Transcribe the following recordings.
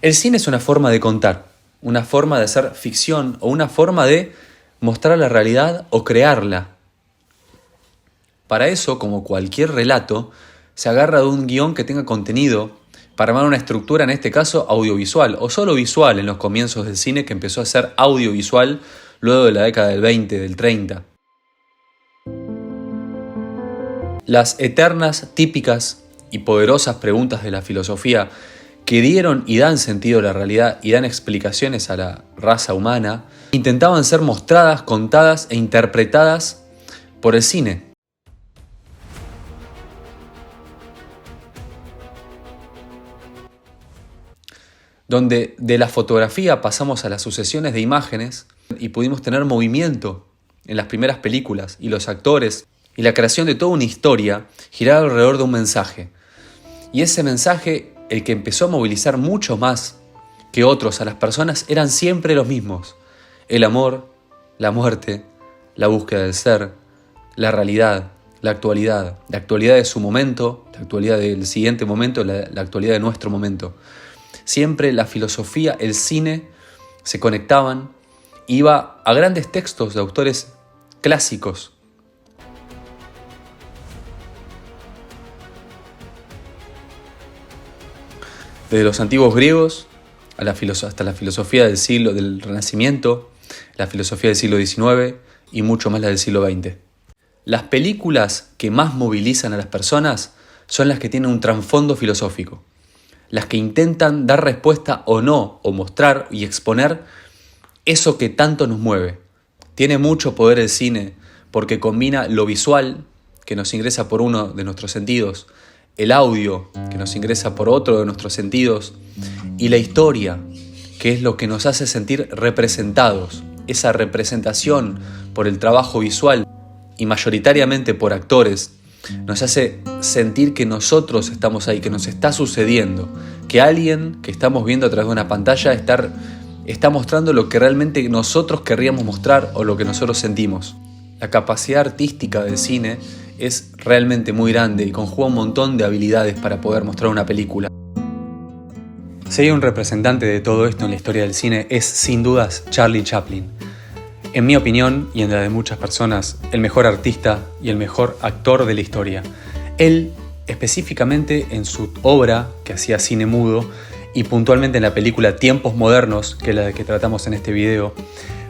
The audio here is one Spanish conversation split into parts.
El cine es una forma de contar, una forma de hacer ficción o una forma de mostrar la realidad o crearla. Para eso, como cualquier relato, se agarra de un guión que tenga contenido para armar una estructura, en este caso audiovisual, o solo visual en los comienzos del cine, que empezó a ser audiovisual luego de la década del 20, del 30. Las eternas, típicas y poderosas preguntas de la filosofía que dieron y dan sentido a la realidad y dan explicaciones a la raza humana, intentaban ser mostradas, contadas e interpretadas por el cine. Donde de la fotografía pasamos a las sucesiones de imágenes y pudimos tener movimiento en las primeras películas, y los actores y la creación de toda una historia giraba alrededor de un mensaje. Y ese mensaje, el que empezó a movilizar mucho más que otros a las personas, eran siempre los mismos: el amor, la muerte, la búsqueda del ser, la realidad, la actualidad de su momento, la actualidad del siguiente momento, la actualidad de nuestro momento. Siempre la filosofía, el cine se conectaban, iba a grandes textos de autores clásicos. Desde los antiguos griegos hasta la filosofía del Renacimiento, la filosofía del siglo XIX y mucho más la del siglo XX. Las películas que más movilizan a las personas son las que tienen un trasfondo filosófico, las que intentan dar respuesta o no, o mostrar y exponer eso que tanto nos mueve. Tiene mucho poder el cine porque combina lo visual, que nos ingresa por uno de nuestros sentidos, el audio, que nos ingresa por otro de nuestros sentidos, y la historia, que es lo que nos hace sentir representados. Esa representación por el trabajo visual y mayoritariamente por actores nos hace sentir que nosotros estamos ahí, que nos está sucediendo, que alguien que estamos viendo a través de una pantalla está mostrando lo que realmente nosotros querríamos mostrar o lo que nosotros sentimos. La capacidad artística del cine es realmente muy grande y conjuga un montón de habilidades para poder mostrar una película. Si hay un representante de todo esto en la historia del cine, es sin dudas Charlie Chaplin. En mi opinión, y en la de muchas personas, el mejor artista y el mejor actor de la historia. Él, específicamente en su obra, que hacía cine mudo, y puntualmente en la película Tiempos Modernos, que es la que tratamos en este video,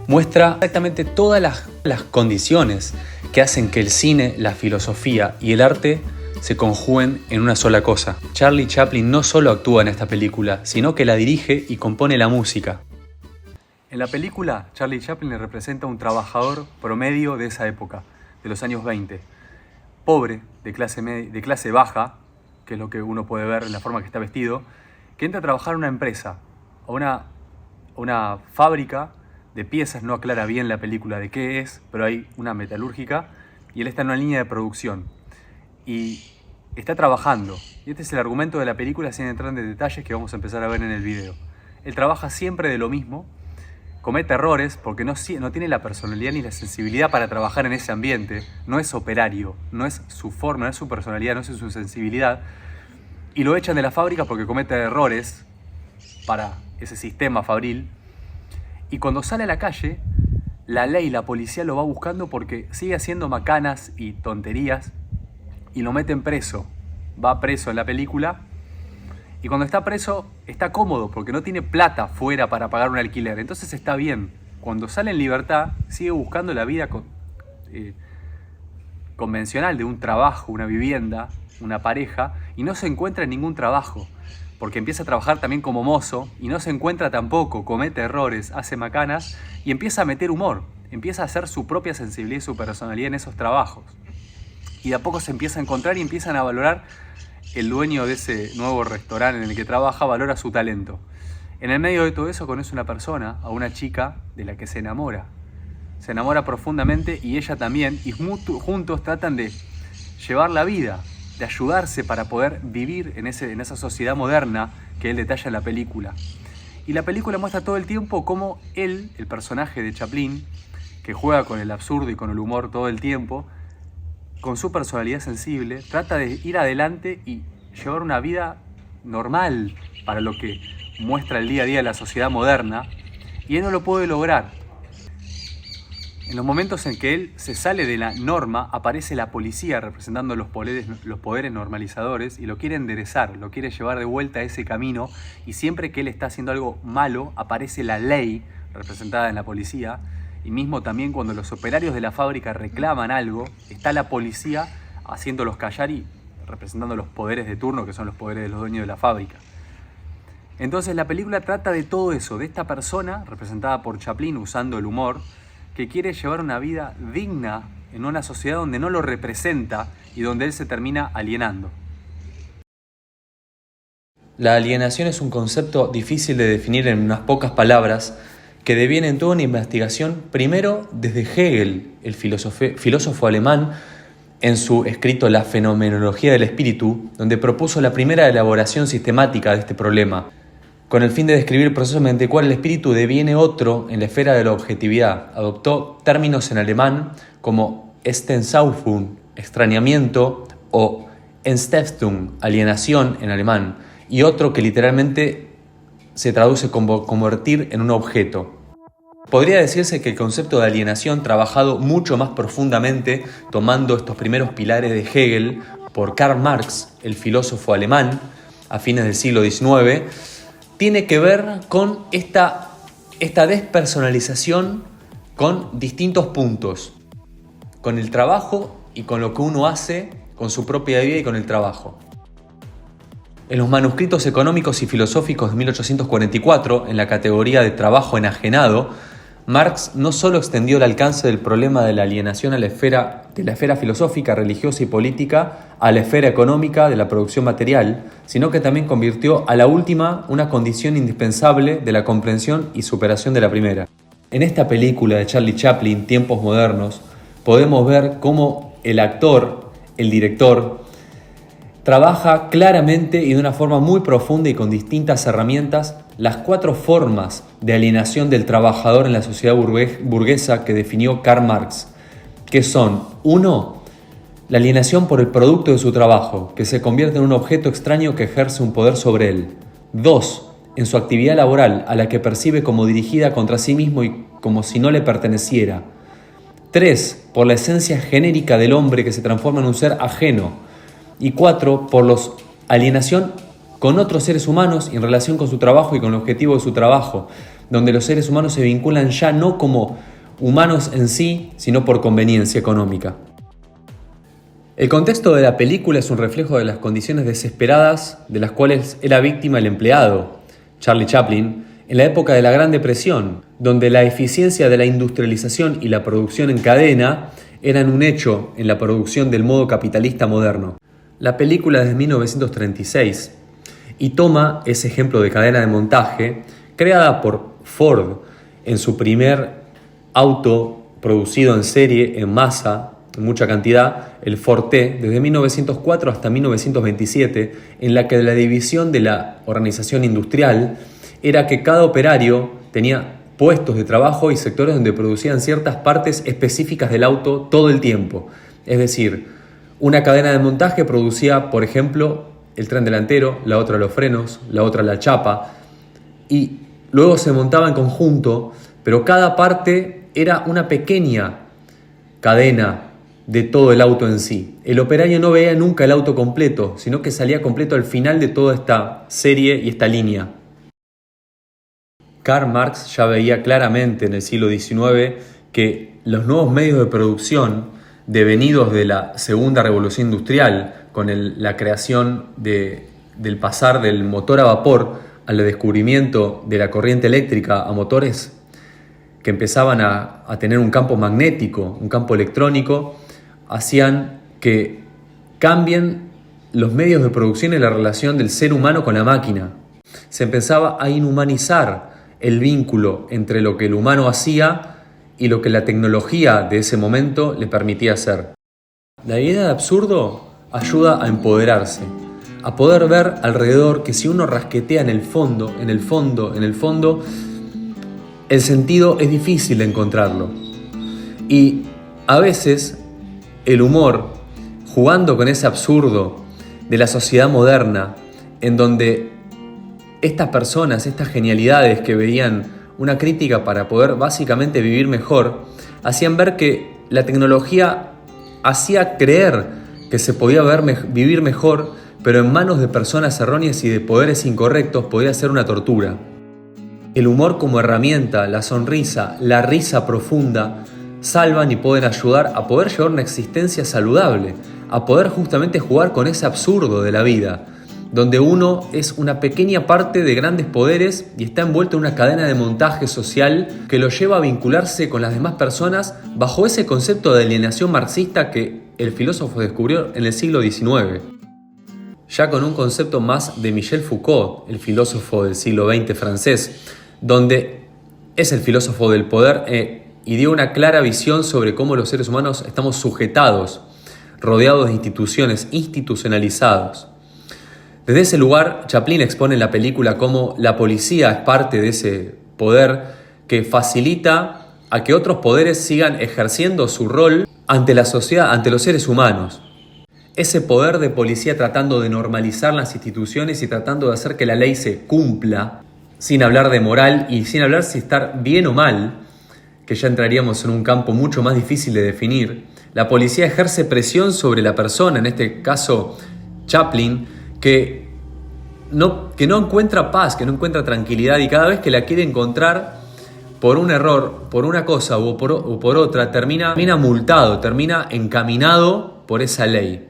muestra exactamente todas las condiciones que hacen que el cine, la filosofía y el arte se conjuguen en una sola cosa. Charlie Chaplin no solo actúa en esta película, sino que la dirige y compone la música. En la película, Charlie Chaplin le representa a un trabajador promedio de esa época, de los años 20. Pobre, de clase baja, que es lo que uno puede ver en la forma que está vestido, que entra a trabajar en una empresa, o una fábrica de piezas. No aclara bien la película de qué es, pero hay una metalúrgica, y él está en una línea de producción. Y está trabajando. Y este es el argumento de la película, sin entrar en detalles, que vamos a empezar a ver en el video. Él trabaja siempre de lo mismo, comete errores porque no tiene la personalidad ni la sensibilidad para trabajar en ese ambiente. No es operario, no es su forma, no es su personalidad, no es su sensibilidad. Y lo echan de la fábrica porque comete errores para ese sistema fabril. Y cuando sale a la calle, la ley, la policía lo va buscando porque sigue haciendo macanas y tonterías y lo meten preso. Va preso en la película. Y cuando está preso, está cómodo porque no tiene plata fuera para pagar un alquiler. Entonces está bien. Cuando sale en libertad, sigue buscando la vida convencional de un trabajo, una vivienda, una pareja, y no se encuentra en ningún trabajo. Porque empieza a trabajar también como mozo y no se encuentra tampoco, comete errores, hace macanas y empieza a meter humor. Empieza a hacer su propia sensibilidad y su personalidad en esos trabajos. Y de a poco se empieza a encontrar y empiezan a valorar. El dueño de ese nuevo restaurante en el que trabaja valora su talento. En el medio de todo eso conoce una persona, a una chica de la que se enamora. Se enamora profundamente y ella también, y juntos tratan de llevar la vida, de ayudarse para poder vivir en esa sociedad moderna que él detalla en la película. Y la película muestra todo el tiempo cómo él, el personaje de Chaplin, que juega con el absurdo y con el humor todo el tiempo, con su personalidad sensible, trata de ir adelante y llevar una vida normal para lo que muestra el día a día de la sociedad moderna y él no lo puede lograr. En los momentos en que él se sale de la norma, aparece la policía representando los poderes normalizadores y lo quiere enderezar, lo quiere llevar de vuelta a ese camino, y siempre que él está haciendo algo malo, aparece la ley representada en la policía, y mismo también cuando los operarios de la fábrica reclaman algo, está la policía haciéndolos callar y representando los poderes de turno, que son los poderes de los dueños de la fábrica. Entonces la película trata de todo eso, de esta persona, representada por Chaplin usando el humor, que quiere llevar una vida digna en una sociedad donde no lo representa y donde él se termina alienando. La alienación es un concepto difícil de definir en unas pocas palabras que deviene en toda una investigación, primero desde Hegel, el filósofo alemán, en su escrito La fenomenología del espíritu, donde propuso la primera elaboración sistemática de este problema, con el fin de describir el proceso mediante el cual el espíritu deviene otro en la esfera de la objetividad. Adoptó términos en alemán como Entzaubung, extrañamiento, o Entstiftung, alienación en alemán, y otro que literalmente se traduce como convertir en un objeto. Podría decirse que el concepto de alienación, trabajado mucho más profundamente, tomando estos primeros pilares de Hegel por Karl Marx, el filósofo alemán, a fines del siglo XIX, tiene que ver con esta despersonalización con distintos puntos, con el trabajo y con lo que uno hace con su propia vida y con el trabajo. En los manuscritos económicos y filosóficos de 1844, en la categoría de trabajo enajenado, Marx no solo extendió el alcance del problema de la alienación de la esfera filosófica, religiosa y política a la esfera económica de la producción material, sino que también convirtió a la última una condición indispensable de la comprensión y superación de la primera. En esta película de Charlie Chaplin, Tiempos Modernos, podemos ver cómo el actor, el director, trabaja claramente y de una forma muy profunda y con distintas herramientas las 4 formas de alienación del trabajador en la sociedad burguesa que definió Karl Marx, que son: 1. La alienación por el producto de su trabajo, que se convierte en un objeto extraño que ejerce un poder sobre él. 2. En su actividad laboral, a la que percibe como dirigida contra sí mismo y como si no le perteneciera. 3. Por la esencia genérica del hombre que se transforma en un ser ajeno. Y 4. Por la alienación con otros seres humanos en relación con su trabajo y con el objetivo de su trabajo, donde los seres humanos se vinculan ya no como humanos en sí, sino por conveniencia económica. El contexto de la película es un reflejo de las condiciones desesperadas de las cuales era víctima el empleado, Charlie Chaplin, en la época de la Gran Depresión, donde la eficiencia de la industrialización y la producción en cadena eran un hecho en la producción del modo capitalista moderno. La película es de 1936 y toma ese ejemplo de cadena de montaje creada por Ford en su primer auto producido en serie, en masa, en mucha cantidad, el Ford T, desde 1904 hasta 1927, en la que la división de la organización industrial era que cada operario tenía puestos de trabajo y sectores donde producían ciertas partes específicas del auto todo el tiempo. Es decir, una cadena de montaje producía, por ejemplo, el tren delantero, la otra los frenos, la otra la chapa, y luego se montaba en conjunto, pero cada parte era una pequeña cadena de todo el auto en sí. El operario no veía nunca el auto completo, sino que salía completo al final de toda esta serie y esta línea. Karl Marx ya veía claramente en el siglo XIX que los nuevos medios de producción devenidos de la segunda revolución industrial, con la creación del pasar del motor a vapor al descubrimiento de la corriente eléctrica a motores que empezaban a tener un campo magnético, un campo electrónico, hacían que cambien los medios de producción y la relación del ser humano con la máquina. Se empezaba a inhumanizar el vínculo entre lo que el humano hacía y lo que la tecnología de ese momento le permitía hacer. La idea de absurdo ayuda a empoderarse, a poder ver alrededor que si uno rasquetea en el fondo, el sentido es difícil de encontrarlo. Y a veces el humor, jugando con ese absurdo de la sociedad moderna, en donde estas personas, estas genialidades que veían una crítica para poder básicamente vivir mejor, hacían ver que la tecnología hacía creer que se podía vivir mejor, pero en manos de personas erróneas y de poderes incorrectos podía ser una tortura. El humor como herramienta, la sonrisa, la risa profunda, salvan y pueden ayudar a poder llevar una existencia saludable, a poder justamente jugar con ese absurdo de la vida, donde uno es una pequeña parte de grandes poderes y está envuelto en una cadena de montaje social que lo lleva a vincularse con las demás personas bajo ese concepto de alienación marxista que el filósofo descubrió en el siglo XIX. Ya con un concepto más de Michel Foucault, el filósofo del siglo XX francés, donde es el filósofo del poder y dio una clara visión sobre cómo los seres humanos estamos sujetados, rodeados de instituciones, institucionalizados. Desde ese lugar, Chaplin expone en la película cómo la policía es parte de ese poder que facilita a que otros poderes sigan ejerciendo su rol ante la sociedad, ante los seres humanos. Ese poder de policía tratando de normalizar las instituciones y tratando de hacer que la ley se cumpla, sin hablar de moral y sin hablar si estar bien o mal, que ya entraríamos en un campo mucho más difícil de definir. La policía ejerce presión sobre la persona, en este caso Chaplin, que no encuentra paz, que no encuentra tranquilidad, y cada vez que la quiere encontrar por un error, por una cosa o por otra, termina multado, termina encaminado por esa ley.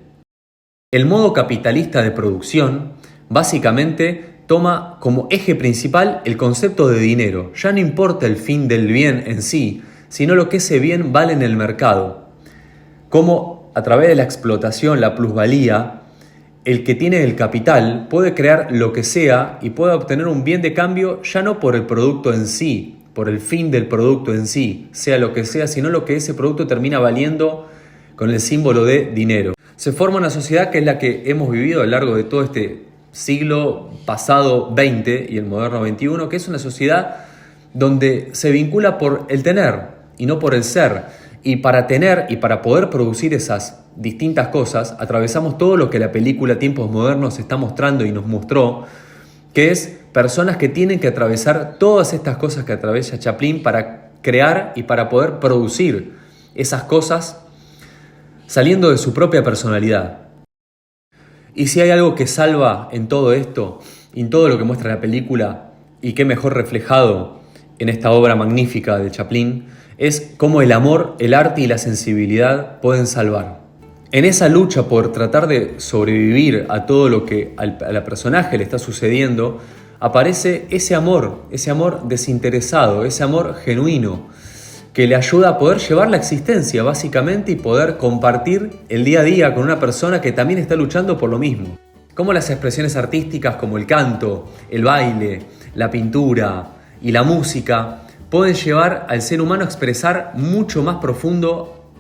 El modo capitalista de producción básicamente toma como eje principal el concepto de dinero. Ya no importa el fin del bien en sí, sino lo que ese bien vale en el mercado. Cómo a través de la explotación, la plusvalía, el que tiene el capital puede crear lo que sea y puede obtener un bien de cambio ya no por el producto en sí, por el fin del producto en sí, sea lo que sea, sino lo que ese producto termina valiendo con el símbolo de dinero. Se forma una sociedad que es la que hemos vivido a lo largo de todo este siglo pasado 20 y el moderno 21, que es una sociedad donde se vincula por el tener y no por el ser. Y para tener y para poder producir esas distintas cosas, atravesamos todo lo que la película Tiempos Modernos está mostrando y nos mostró, que es personas que tienen que atravesar todas estas cosas que atraviesa Chaplin para crear y para poder producir esas cosas saliendo de su propia personalidad. Y si hay algo que salva en todo esto, en todo lo que muestra la película, y qué mejor reflejado en esta obra magnífica de Chaplin, es cómo el amor, el arte y la sensibilidad pueden salvar. En esa lucha por tratar de sobrevivir a todo lo que a la personaje le está sucediendo, aparece ese amor desinteresado, ese amor genuino, que le ayuda a poder llevar la existencia básicamente y poder compartir el día a día con una persona que también está luchando por lo mismo. Como las expresiones artísticas como el canto, el baile, la pintura y la música pueden llevar al ser humano a expresar mucho más profundo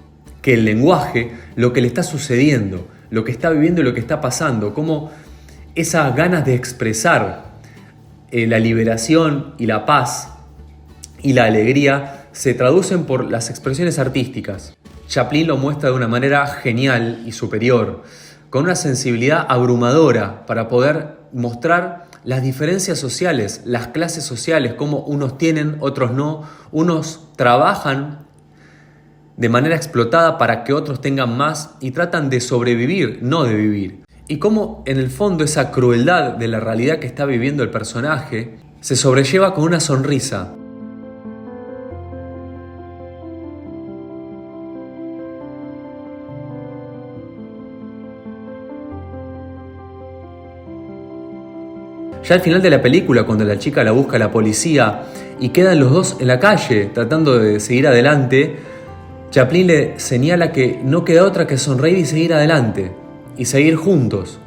que el lenguaje lo que le está sucediendo, lo que está viviendo y lo que está pasando, como esas ganas de expresar la liberación y la paz y la alegría se traducen por las expresiones artísticas. Chaplin lo muestra de una manera genial y superior, con una sensibilidad abrumadora para poder mostrar las diferencias sociales, las clases sociales, cómo unos tienen, otros no, unos trabajan de manera explotada para que otros tengan más y tratan de sobrevivir, no de vivir. Y cómo en el fondo esa crueldad de la realidad que está viviendo el personaje se sobrelleva con una sonrisa. Ya al final de la película, cuando la chica la busca a la policía y quedan los dos en la calle tratando de seguir adelante, Chaplin le señala que no queda otra que sonreír y seguir adelante, y seguir juntos.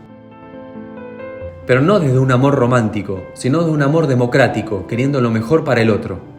Pero no desde un amor romántico, sino desde un amor democrático, queriendo lo mejor para el otro.